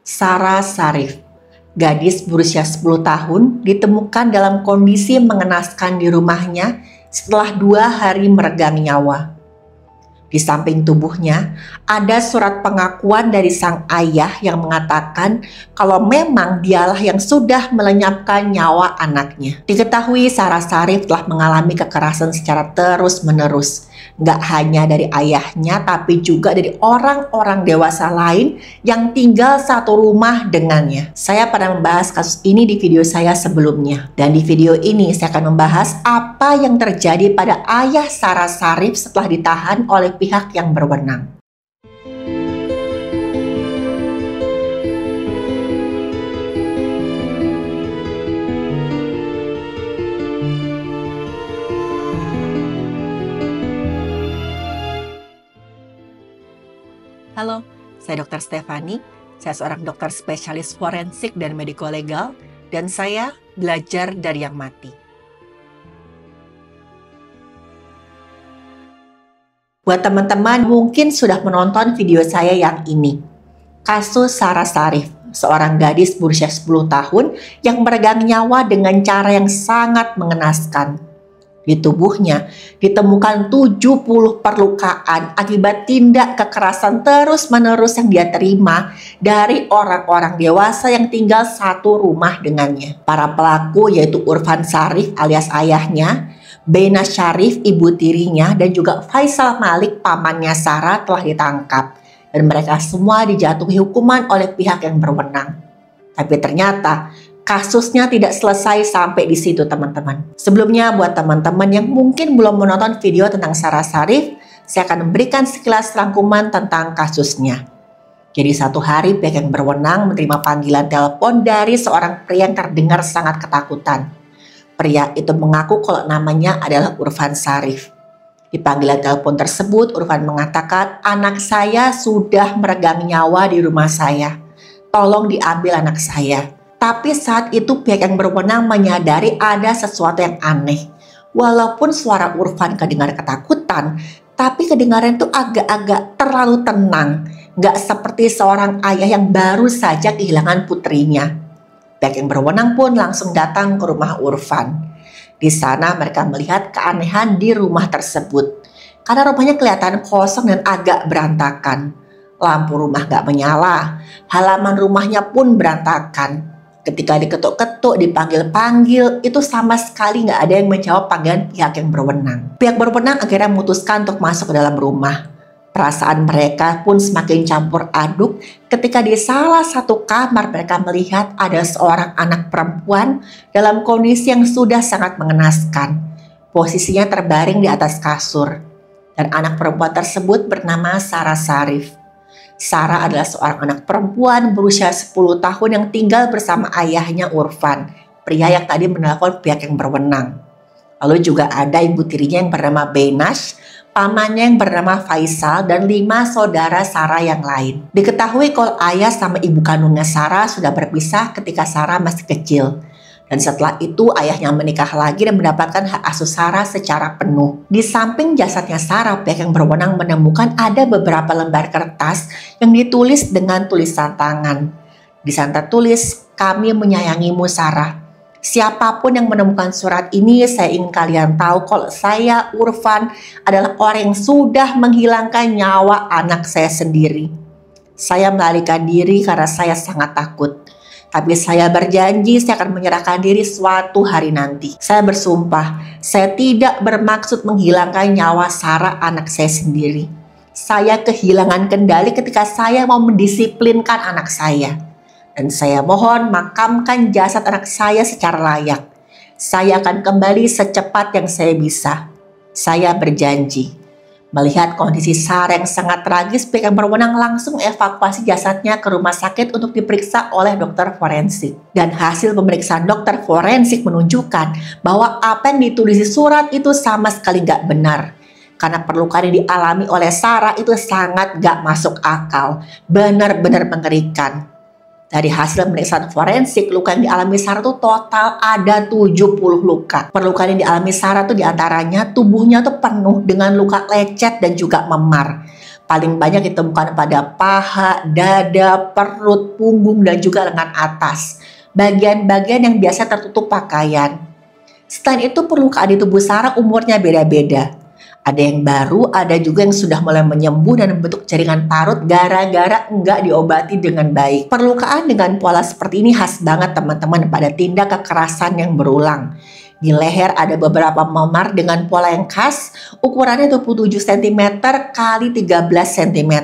Sarah Sarif, gadis berusia 10 tahun, ditemukan dalam kondisi mengenaskan di rumahnya setelah 2 hari meregang nyawa. Di samping tubuhnya, ada surat pengakuan dari sang ayah yang mengatakan kalau memang dialah yang sudah melenyapkan nyawa anaknya. Diketahui Sarah Sarif telah mengalami kekerasan secara terus-menerus. Nggak hanya dari ayahnya, tapi juga dari orang-orang dewasa lain yang tinggal satu rumah dengannya. Saya pernah membahas kasus ini di video saya sebelumnya. Dan di video ini saya akan membahas apa yang terjadi pada ayah Sarah Sarif setelah ditahan oleh pihak yang berwenang. Halo, saya Dr. Stefani. Saya seorang dokter spesialis forensik dan mediko-legal, dan saya belajar dari yang mati. Buat teman-teman mungkin sudah menonton video saya yang ini. Kasus Sarah Sarif, seorang gadis berusia 10 tahun yang meregang nyawa dengan cara yang sangat mengenaskan. Di tubuhnya ditemukan 70 perlukaan akibat tindak kekerasan terus-menerus yang dia terima dari orang-orang dewasa yang tinggal satu rumah dengannya. Para pelaku yaitu Urfan Sarif alias ayahnya, Bena Syarif ibu tirinya, dan juga Faisal Malik pamannya Sarah telah ditangkap. Dan mereka semua dijatuhi hukuman oleh pihak yang berwenang. Tapi ternyata kasusnya tidak selesai sampai di situ, teman-teman. Sebelumnya, buat teman-teman yang mungkin belum menonton video tentang Sarah Sarif, saya akan memberikan sekilas rangkuman tentang kasusnya. Jadi satu hari pihak yang berwenang menerima panggilan telepon dari seorang pria yang terdengar sangat ketakutan. Pria itu mengaku kalau namanya adalah Urfan Sarif. Di panggilan telepon tersebut, Urfan mengatakan, "Anak saya sudah meregang nyawa di rumah saya. Tolong diambil anak saya." Tapi saat itu pihak yang berwenang menyadari ada sesuatu yang aneh. Walaupun suara Urfan kedengar ketakutan, tapi kedengaran itu agak-agak terlalu tenang. Nggak seperti seorang ayah yang baru saja kehilangan putrinya. Pihak yang berwenang pun langsung datang ke rumah Urfan. Di sana mereka melihat keanehan di rumah tersebut. Karena rumahnya kelihatan kosong dan agak berantakan. Lampu rumah nggak menyala, halaman rumahnya pun berantakan. Ketika diketuk-ketuk, dipanggil-panggil, itu sama sekali nggak ada yang menjawab panggilan pihak yang berwenang. Pihak berwenang akhirnya memutuskan untuk masuk ke dalam rumah. Perasaan mereka pun semakin campur aduk ketika di salah satu kamar mereka melihat ada seorang anak perempuan dalam kondisi yang sudah sangat mengenaskan. Posisinya terbaring di atas kasur. Dan anak perempuan tersebut bernama Sarah Sarif. Sarah adalah seorang anak perempuan berusia 10 tahun yang tinggal bersama ayahnya Urfan, pria yang tadi menelpon pihak yang berwenang. Lalu juga ada ibu tirinya yang bernama Benash, pamannya yang bernama Faisal, dan 5 saudara Sarah yang lain. Diketahui kalau ayah sama ibu kandungnya Sarah sudah berpisah ketika Sarah masih kecil. Dan setelah itu ayahnya menikah lagi dan mendapatkan hak asuh Sarah secara penuh. Di samping jasadnya Sarah, pihak yang berwenang menemukan ada beberapa lembar kertas yang ditulis dengan tulisan tangan. Di sana tertulis, "Kami menyayangimu Sarah. Siapapun yang menemukan surat ini, saya ingin kalian tahu kalau saya, Urfan, adalah orang yang sudah menghilangkan nyawa anak saya sendiri. Saya melarikan diri karena saya sangat takut. Tapi saya berjanji saya akan menyerahkan diri suatu hari nanti. Saya bersumpah, saya tidak bermaksud menghilangkan nyawa Sarah anak saya sendiri. Saya kehilangan kendali ketika saya mau mendisiplinkan anak saya. Dan saya mohon makamkan jasad anak saya secara layak. Saya akan kembali secepat yang saya bisa. Saya berjanji." Melihat kondisi Sarah yang sangat tragis, pihak yang berwenang langsung evakuasi jasadnya ke rumah sakit untuk diperiksa oleh dokter forensik. Dan hasil pemeriksaan dokter forensik menunjukkan bahwa apa yang ditulis di surat itu sama sekali nggak benar. Karena perlukaan yang dialami oleh Sarah itu sangat nggak masuk akal, benar-benar mengerikan. Dari hasil pemeriksaan forensik, luka yang dialami Sarah itu total ada 70 luka. Perlukaan yang dialami Sarah itu diantaranya tubuhnya tuh penuh dengan luka lecet dan juga memar. Paling banyak ditemukan pada paha, dada, perut, punggung, dan juga lengan atas. Bagian-bagian yang biasa tertutup pakaian. Selain itu, perlukaan di tubuh Sarah umurnya beda-beda. Ada yang baru, ada juga yang sudah mulai menyembuh dan membentuk jaringan parut gara-gara enggak diobati dengan baik. Perlukaan dengan pola seperti ini khas banget teman-teman pada tindak kekerasan yang berulang. Di leher ada beberapa memar dengan pola yang khas, ukurannya 27 cm kali 13 cm.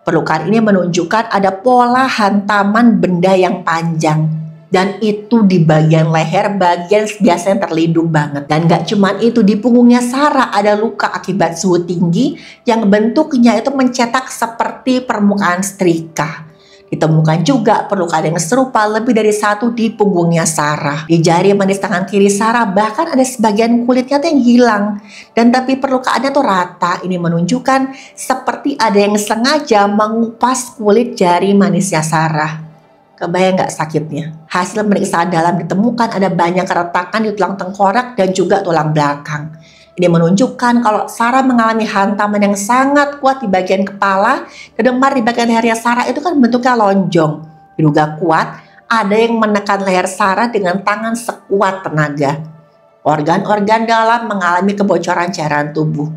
Perlukaan ini menunjukkan ada pola hantaman benda yang panjang. Dan itu di bagian leher, bagian biasanya terlindung banget. Dan gak cuman itu, di punggungnya Sarah ada luka akibat suhu tinggi yang bentuknya itu mencetak seperti permukaan setrika. Ditemukan juga perlukaan yang serupa lebih dari satu di punggungnya Sarah. Di jari manis tangan kiri Sarah bahkan ada sebagian kulitnya tuh yang hilang. Dan tapi perlukaannya tuh rata. Ini menunjukkan seperti ada yang sengaja mengupas kulit jari manisnya Sarah. Kebayang nggak sakitnya? Hasil pemeriksaan dalam ditemukan ada banyak keretakan di tulang tengkorak dan juga tulang belakang. Ini menunjukkan kalau Sarah mengalami hantaman yang sangat kuat di bagian kepala dan memar di bagian lehernya Sarah itu kan bentuknya lonjong. Diduga kuat, ada yang menekan leher Sarah dengan tangan sekuat tenaga. Organ-organ dalam mengalami kebocoran cairan tubuh.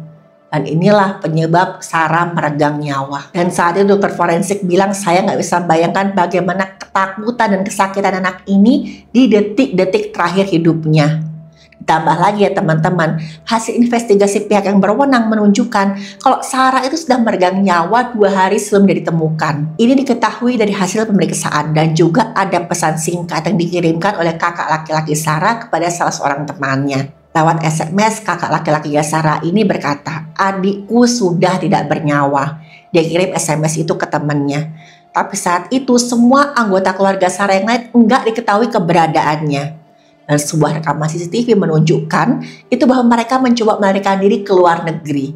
Dan inilah penyebab Sarah meregang nyawa. Dan saat itu dokter forensik bilang, saya nggak bisa bayangkan bagaimana ketakutan dan kesakitan anak ini di detik-detik terakhir hidupnya. Ditambah lagi ya teman-teman, hasil investigasi pihak yang berwenang menunjukkan kalau Sarah itu sudah meregang nyawa 2 hari sebelum dia ditemukan. Ini diketahui dari hasil pemeriksaan dan juga ada pesan singkat yang dikirimkan oleh kakak laki-laki Sarah kepada salah seorang temannya. Lewat SMS, kakak laki-laki Sarah ini berkata, adikku sudah tidak bernyawa. Dia kirim SMS itu ke temannya. Tapi saat itu semua anggota keluarga Sarah yang lain enggak diketahui keberadaannya. Dan sebuah rekaman CCTV menunjukkan itu bahwa mereka mencoba melarikan diri ke luar negeri.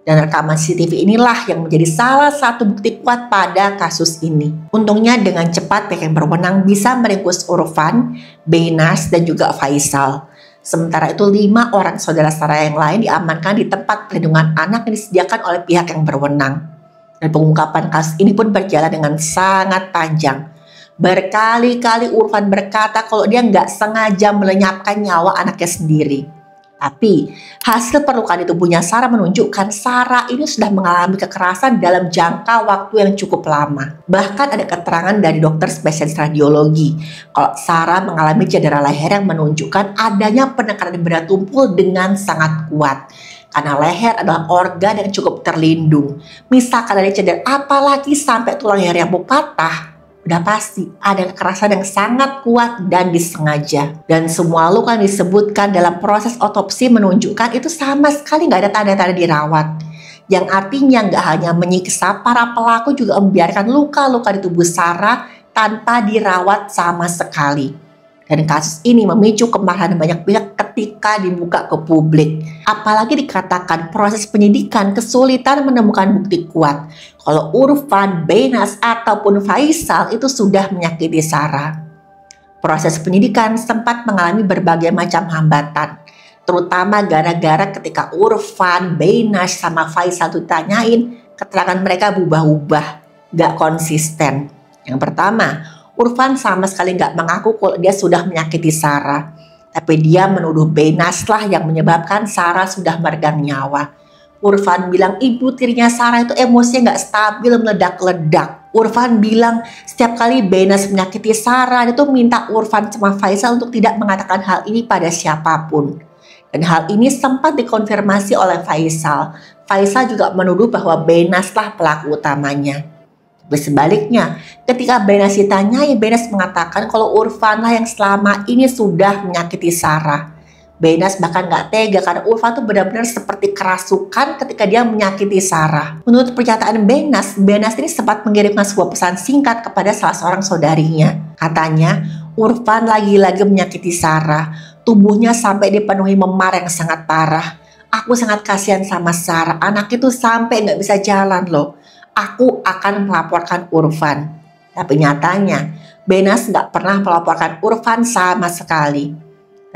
Dan rekaman CCTV inilah yang menjadi salah satu bukti kuat pada kasus ini. Untungnya dengan cepat pihak yang berwenang bisa meringkus Urfan, Beynas, dan juga Faisal. Sementara itu 5 orang saudara Sarah yang lain diamankan di tempat perlindungan anak yang disediakan oleh pihak yang berwenang. Dan pengungkapan kasus ini pun berjalan dengan sangat panjang. Berkali-kali Urfan berkata kalau dia nggak sengaja melenyapkan nyawa anaknya sendiri. Tapi hasil perlukaan di tubuhnya Sarah menunjukkan Sarah ini sudah mengalami kekerasan dalam jangka waktu yang cukup lama. Bahkan ada keterangan dari dokter spesialis radiologi kalau Sarah mengalami cedera leher yang menunjukkan adanya penekanan benda tumpul dengan sangat kuat. Karena leher adalah organ yang cukup terlindung. Misalkan ada cedera apalagi sampai tulang leher yang mau patah, udah pasti ada kekerasan yang sangat kuat dan disengaja. Dan semua luka yang disebutkan dalam proses otopsi menunjukkan itu sama sekali nggak ada tanda-tanda dirawat. Yang artinya nggak hanya menyiksa, para pelaku juga membiarkan luka-luka di tubuh Sarah tanpa dirawat sama sekali. Dan kasus ini memicu kemarahan banyak pihak ketika dibuka ke publik. Apalagi dikatakan proses penyidikan kesulitan menemukan bukti kuat kalau Urfan, Beynas, ataupun Faisal itu sudah menyakiti Sarah. Proses penyidikan sempat mengalami berbagai macam hambatan, terutama gara-gara ketika Urfan, Beynas, sama Faisal ditanyain, keterangan mereka berubah-ubah, gak konsisten. Yang pertama, Urfan sama sekali nggak mengaku kalau dia sudah menyakiti Sarah. Tapi dia menuduh Beynas lah yang menyebabkan Sarah sudah meregang nyawa. Urfan bilang ibu tirinya Sarah itu emosinya nggak stabil, meledak-ledak. Urfan bilang setiap kali Beynas menyakiti Sarah, dia tuh minta Urfan sama Faisal untuk tidak mengatakan hal ini pada siapapun. Dan hal ini sempat dikonfirmasi oleh Faisal. Faisal juga menuduh bahwa Beynas lah pelaku utamanya. Sebaliknya, ketika Beynas ditanyai, Beynas mengatakan kalau Urfan lah yang selama ini sudah menyakiti Sarah. Beynas bahkan gak tega karena Urfan tuh benar-benar seperti kerasukan ketika dia menyakiti Sarah. Menurut pernyataan Beynas ini sempat mengirimkan sebuah pesan singkat kepada salah seorang saudarinya. Katanya, Urfan lagi-lagi menyakiti Sarah. Tubuhnya sampai dipenuhi memar yang sangat parah. Aku sangat kasihan sama Sarah, anak itu sampai gak bisa jalan loh. Aku akan melaporkan Urfan. Tapi nyatanya, Beynas gak pernah melaporkan Urfan sama sekali.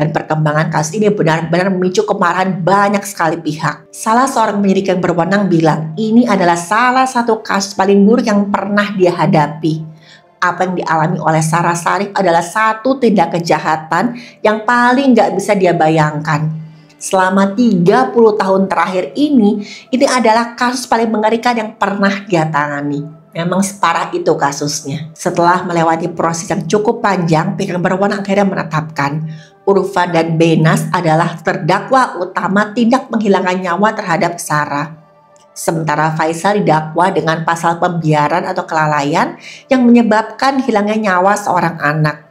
Dan perkembangan kasus ini benar-benar memicu kemarahan banyak sekali pihak. Salah seorang penyidik yang berwenang bilang, ini adalah salah satu kasus paling buruk yang pernah dia hadapi. Apa yang dialami oleh Sarah Sharif adalah satu tindak kejahatan yang paling gak bisa dia bayangkan. Selama 30 tahun terakhir ini adalah kasus paling mengerikan yang pernah dia tangani. Memang separah itu kasusnya. Setelah melewati proses yang cukup panjang, pihak yang berwenang akhirnya menetapkan Urfan dan Benas adalah terdakwa utama tindak menghilangkan nyawa terhadap Sarah. Sementara Faisal didakwa dengan pasal pembiaran atau kelalaian yang menyebabkan hilangnya nyawa seorang anak.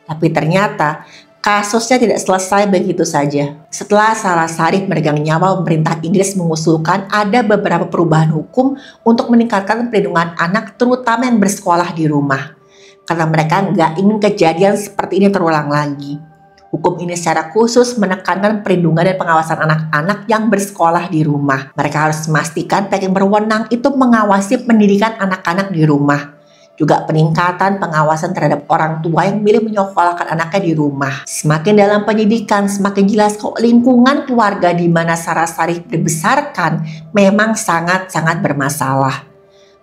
Tapi ternyata kasusnya tidak selesai begitu saja. Setelah Sarah Sharif meregang nyawa, pemerintah Inggris mengusulkan ada beberapa perubahan hukum untuk meningkatkan perlindungan anak, terutama yang bersekolah di rumah. Karena mereka nggak ingin kejadian seperti ini terulang lagi. Hukum ini secara khusus menekankan perlindungan dan pengawasan anak-anak yang bersekolah di rumah. Mereka harus memastikan pihak yang berwenang itu mengawasi pendidikan anak-anak di rumah. Juga peningkatan pengawasan terhadap orang tua yang milih menyekolahkan anaknya di rumah. Semakin dalam penyidikan, semakin jelas kok lingkungan keluarga di mana Sarah Sharif dibesarkan memang sangat-sangat bermasalah.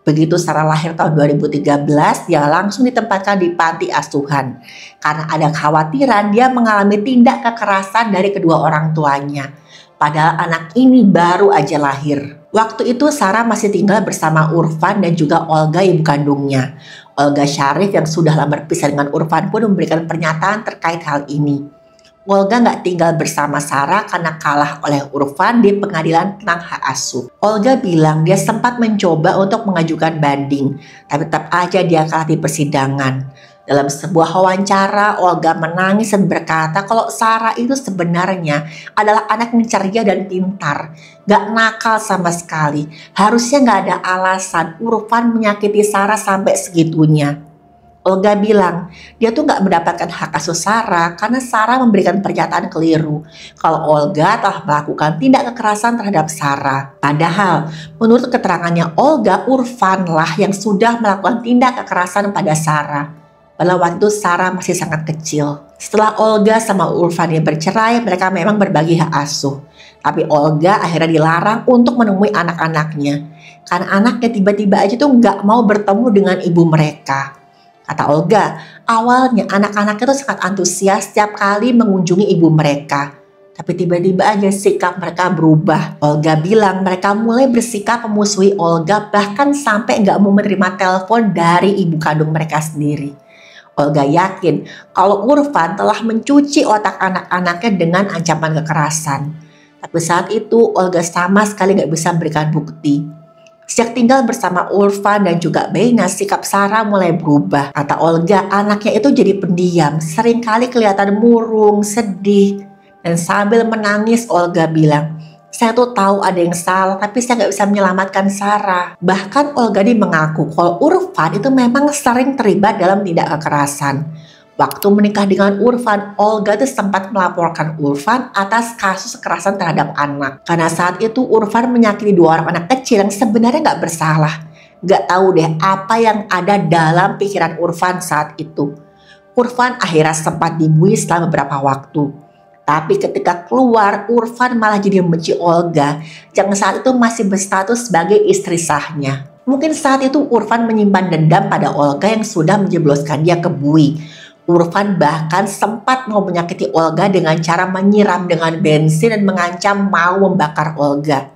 Begitu Sarah lahir tahun 2013, dia langsung ditempatkan di panti asuhan. Karena ada kekhawatiran dia mengalami tindak kekerasan dari kedua orang tuanya. Padahal anak ini baru aja lahir. Waktu itu Sarah masih tinggal bersama Urfan dan juga Olga ibu kandungnya. Olga Sharif yang sudah lama berpisah dengan Urfan pun memberikan pernyataan terkait hal ini. Olga nggak tinggal bersama Sarah karena kalah oleh Urfan di pengadilan tentang hak asuh. Olga bilang dia sempat mencoba untuk mengajukan banding, tapi tetap aja dia kalah di persidangan. Dalam sebuah wawancara, Olga menangis dan berkata kalau Sarah itu sebenarnya adalah anak yang ceria dan pintar. Gak nakal sama sekali. Harusnya gak ada alasan Urfan menyakiti Sarah sampai segitunya. Olga bilang dia tuh gak mendapatkan hak asuh Sarah karena Sarah memberikan pernyataan keliru kalau Olga telah melakukan tindak kekerasan terhadap Sarah. Padahal menurut keterangannya Olga, Urfan lah yang sudah melakukan tindak kekerasan pada Sarah. Pada waktu itu Sarah masih sangat kecil. Setelah Olga sama Urfan bercerai, mereka memang berbagi hak asuh. Tapi Olga akhirnya dilarang untuk menemui anak-anaknya. Karena anaknya tiba-tiba aja tuh nggak mau bertemu dengan ibu mereka. Kata Olga, awalnya anak-anaknya tuh sangat antusias setiap kali mengunjungi ibu mereka. Tapi tiba-tiba aja sikap mereka berubah. Olga bilang mereka mulai bersikap memusuhi Olga, bahkan sampai nggak mau menerima telepon dari ibu kandung mereka sendiri. Olga yakin kalau Urfan telah mencuci otak anak-anaknya dengan ancaman kekerasan. Tapi saat itu Olga sama sekali gak bisa memberikan bukti. Sejak tinggal bersama Urfan dan juga Benas, sikap Sarah mulai berubah. Kata Olga, anaknya itu jadi pendiam, seringkali kelihatan murung, sedih. Dan sambil menangis Olga bilang, saya tuh tahu ada yang salah, tapi saya nggak bisa menyelamatkan Sarah. Bahkan Olga mengaku kalau Urfan itu memang sering terlibat dalam tindak kekerasan. Waktu menikah dengan Urfan, Olga tuh sempat melaporkan Urfan atas kasus kekerasan terhadap anak. Karena saat itu Urfan menyakiti dua orang anak kecil yang sebenarnya nggak bersalah. Nggak tahu deh apa yang ada dalam pikiran Urfan saat itu. Urfan akhirnya sempat dibui selama beberapa waktu. Tapi ketika keluar, Urfan malah jadi membenci Olga yang saat itu masih berstatus sebagai istri sahnya. Mungkin saat itu Urfan menyimpan dendam pada Olga yang sudah menjebloskan dia ke bui. Urfan bahkan sempat mau menyakiti Olga dengan cara menyiram dengan bensin dan mengancam mau membakar Olga.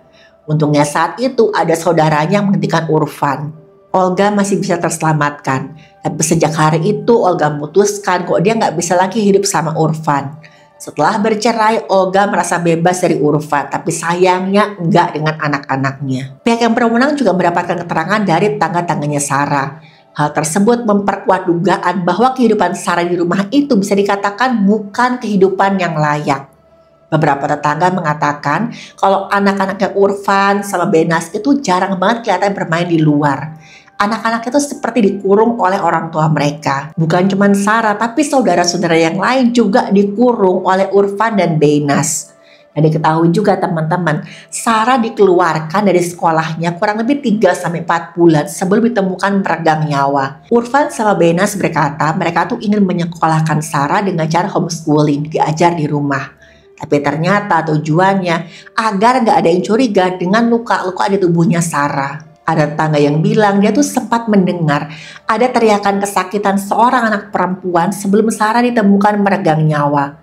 Untungnya saat itu ada saudaranya yang menghentikan Urfan. Olga masih bisa terselamatkan. Tapi sejak hari itu Olga memutuskan kok dia nggak bisa lagi hidup sama Urfan. Setelah bercerai, Olga merasa bebas dari Urfan, tapi sayangnya enggak dengan anak-anaknya. Pihak yang berwenang juga mendapatkan keterangan dari tetangga-tangganya Sarah. Hal tersebut memperkuat dugaan bahwa kehidupan Sarah di rumah itu bisa dikatakan bukan kehidupan yang layak. Beberapa tetangga mengatakan kalau anak-anaknya Urfan sama Benas itu jarang banget kelihatan bermain di luar. Anak-anak itu seperti dikurung oleh orang tua mereka. Bukan cuma Sarah, tapi saudara-saudara yang lain juga dikurung oleh Urfan dan Benas. Dan diketahui juga teman-teman, Sarah dikeluarkan dari sekolahnya kurang lebih 3-4 bulan sebelum ditemukan meregang nyawa. Urfan sama Benas berkata mereka tuh ingin menyekolahkan Sarah dengan cara homeschooling, diajar di rumah. Tapi ternyata tujuannya agar nggak ada yang curiga dengan luka-luka di tubuhnya Sarah. Ada tetangga yang bilang dia tuh sempat mendengar ada teriakan kesakitan seorang anak perempuan sebelum Sarah ditemukan meregang nyawa.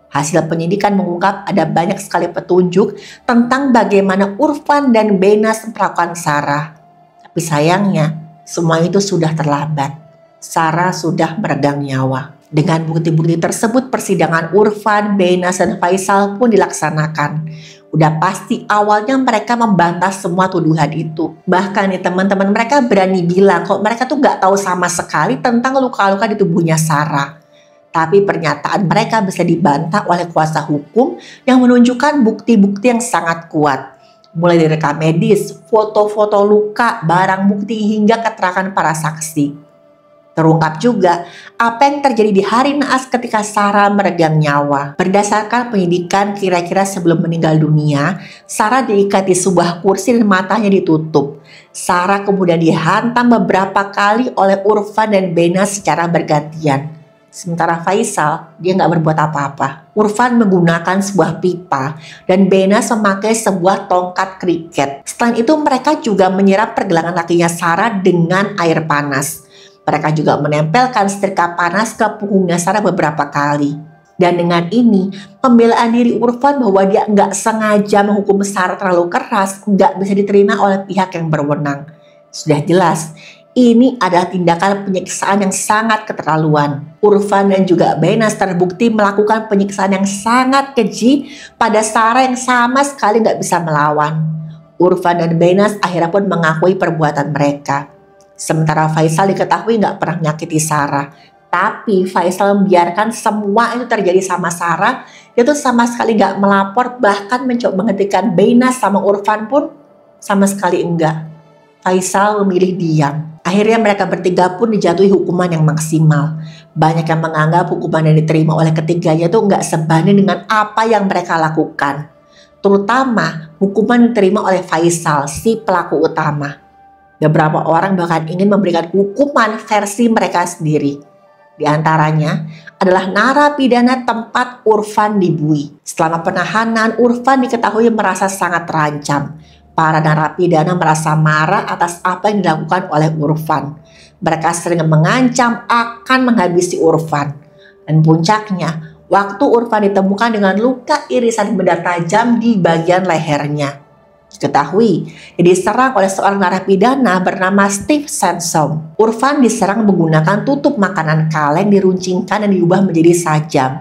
Hasil penyidikan mengungkap ada banyak sekali petunjuk tentang bagaimana Urfan dan Benas memperlakukan Sarah. Tapi sayangnya, semua itu sudah terlambat. Sarah sudah meregang nyawa. Dengan bukti-bukti tersebut, persidangan Urfan, Benas, dan Faisal pun dilaksanakan. Udah pasti awalnya mereka membantah semua tuduhan itu. Bahkan nih teman-teman, mereka berani bilang kok mereka tuh gak tahu sama sekali tentang luka-luka di tubuhnya Sarah. Tapi pernyataan mereka bisa dibantah oleh kuasa hukum yang menunjukkan bukti-bukti yang sangat kuat. Mulai dari rekam medis, foto-foto luka, barang bukti, hingga keterangan para saksi. Terungkap juga apa yang terjadi di hari naas ketika Sarah meregang nyawa. Berdasarkan penyidikan kira-kira sebelum meninggal dunia, Sarah diikat di sebuah kursi dan matanya ditutup. Sarah kemudian dihantam beberapa kali oleh Urfan dan Benas secara bergantian. Sementara Faisal, dia nggak berbuat apa-apa. Urfan menggunakan sebuah pipa dan Benas memakai sebuah tongkat kriket. Selain itu mereka juga menyiram pergelangan kakinya Sarah dengan air panas. Mereka juga menempelkan setrika panas ke punggungnya Sarah beberapa kali. Dan dengan ini, pembelaan diri Urfan bahwa dia nggak sengaja menghukum Sarah terlalu keras nggak bisa diterima oleh pihak yang berwenang. Sudah jelas, ini adalah tindakan penyiksaan yang sangat keterlaluan. Urfan dan juga Benas terbukti melakukan penyiksaan yang sangat keji pada Sarah yang sama sekali nggak bisa melawan. Urfan dan Benas akhirnya pun mengakui perbuatan mereka. Sementara Faisal diketahui nggak pernah menyakiti Sarah. Tapi Faisal membiarkan semua itu terjadi sama Sarah. Dia tuh sama sekali nggak melapor, bahkan mencoba menghentikan Benas sama Urfan pun sama sekali enggak. Faisal memilih diam. Akhirnya mereka bertiga pun dijatuhi hukuman yang maksimal. Banyak yang menganggap hukuman yang diterima oleh ketiganya itu nggak sebanding dengan apa yang mereka lakukan. Terutama hukuman yang diterima oleh Faisal, si pelaku utama. Beberapa orang bahkan ingin memberikan hukuman versi mereka sendiri. Di antaranya adalah narapidana tempat Urfan dibuai. Selama penahanan, Urfan diketahui merasa sangat terancam. Para narapidana merasa marah atas apa yang dilakukan oleh Urfan. Mereka sering mengancam akan menghabisi Urfan. Dan puncaknya, waktu Urfan ditemukan dengan luka irisan benda tajam di bagian lehernya. Diketahui, dia diserang oleh seorang narapidana bernama Steve Sansom. Urfan diserang menggunakan tutup makanan kaleng diruncingkan dan diubah menjadi sajam.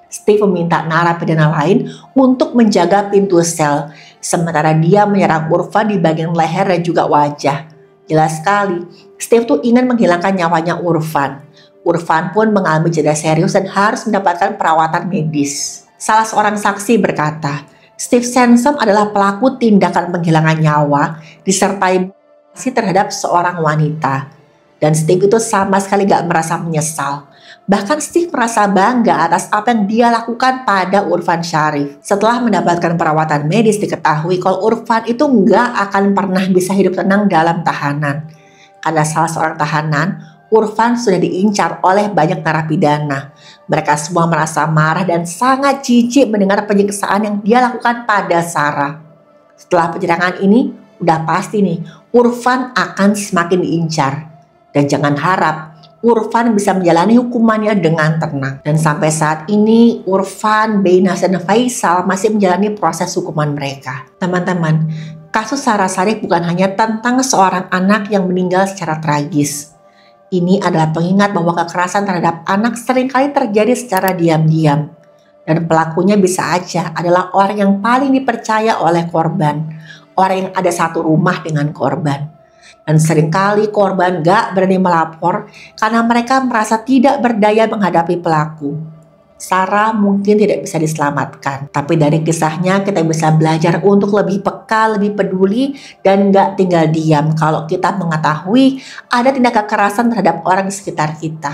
Steve meminta narapidana lain untuk menjaga pintu sel, sementara dia menyerang Urfan di bagian leher dan juga wajah. Jelas sekali, Steve tuh ingin menghilangkan nyawanya Urfan. Urfan pun mengalami cedera serius dan harus mendapatkan perawatan medis. Salah seorang saksi berkata, Steve Sansom adalah pelaku tindakan penghilangan nyawa disertai terhadap seorang wanita. Dan Steve itu sama sekali gak merasa menyesal. Bahkan Steve merasa bangga atas apa yang dia lakukan pada Urfan Sharif. Setelah mendapatkan perawatan medis diketahui kalau Urfan itu gak akan pernah bisa hidup tenang dalam tahanan. Karena salah seorang tahanan, Urfan sudah diincar oleh banyak narapidana. Mereka semua merasa marah dan sangat jijik mendengar penyiksaan yang dia lakukan pada Sarah. Setelah penyerangan ini, udah pasti nih, Urfan akan semakin diincar. Dan jangan harap Urfan bisa menjalani hukumannya dengan tenang. Dan sampai saat ini, Urfan, Benas, dan Faisal masih menjalani proses hukuman mereka. Teman-teman, kasus Sarah Sharif bukan hanya tentang seorang anak yang meninggal secara tragis. Ini adalah pengingat bahwa kekerasan terhadap anak seringkali terjadi secara diam-diam. Dan pelakunya bisa aja adalah orang yang paling dipercaya oleh korban. Orang yang ada satu rumah dengan korban. Dan seringkali korban gak berani melapor karena mereka merasa tidak berdaya menghadapi pelaku. Sarah mungkin tidak bisa diselamatkan. Tapi dari kisahnya kita bisa belajar untuk lebih peka, lebih peduli, dan gak tinggal diam kalau kita mengetahui ada tindak kekerasan terhadap orang di sekitar kita.